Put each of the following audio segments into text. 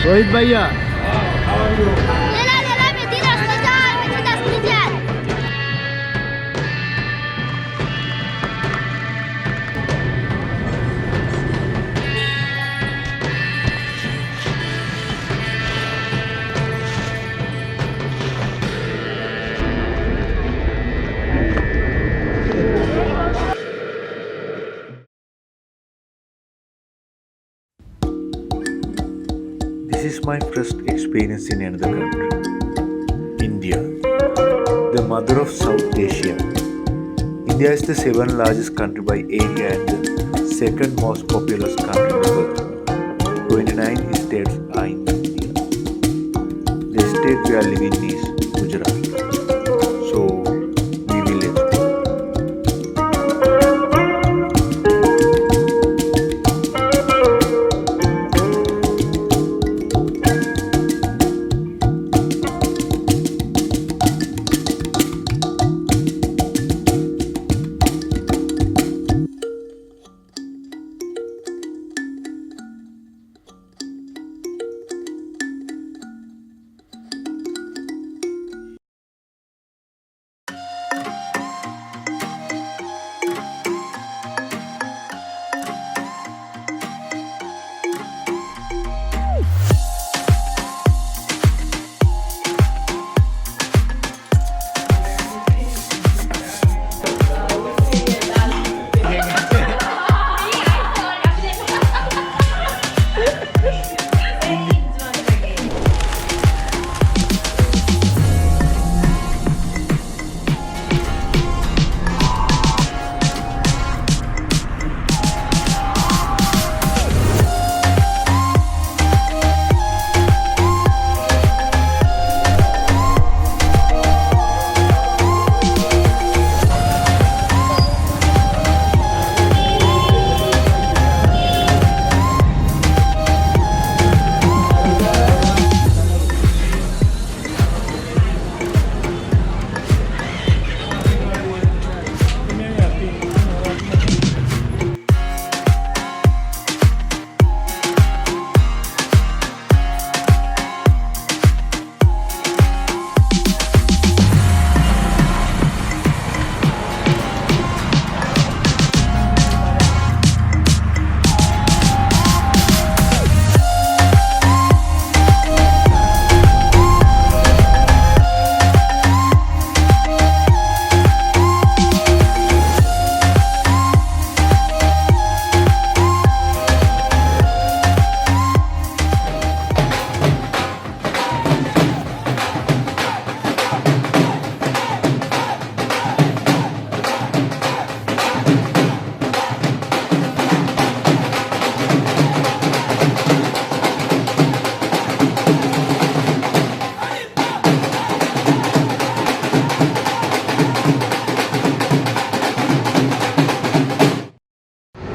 रोहित भैया ले मैं दी 10 बजा मुझे 10 बजा This is my first experience in another country, India, the mother of South Asia. India is the seventh largest country by area and the second most populous country in the world. 29 states are in India. The state we are living is Gujarat. So we will explore.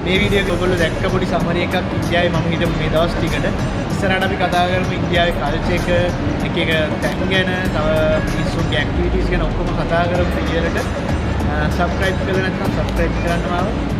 මේ video එක ඔයගොල්ලෝ දැක්ක පොඩි සමරි එකක් ඉන්දියාවේ මම හිටපු මේ දවස් ටිකට ඉස්සරහට අපි කතා කරමු ඉන්දියාවේ කල්චර් එක තැන් ගැන තව මිනිස්සුන්ගේ ඇක්ටිවිටීස් ගැන ඔක්කොම කතා කරමු ඉහළට සබ්ස්ක්‍රයිබ් කරලා නැත්නම් සබ්ස්ක්‍රයිබ් කරන්න මාව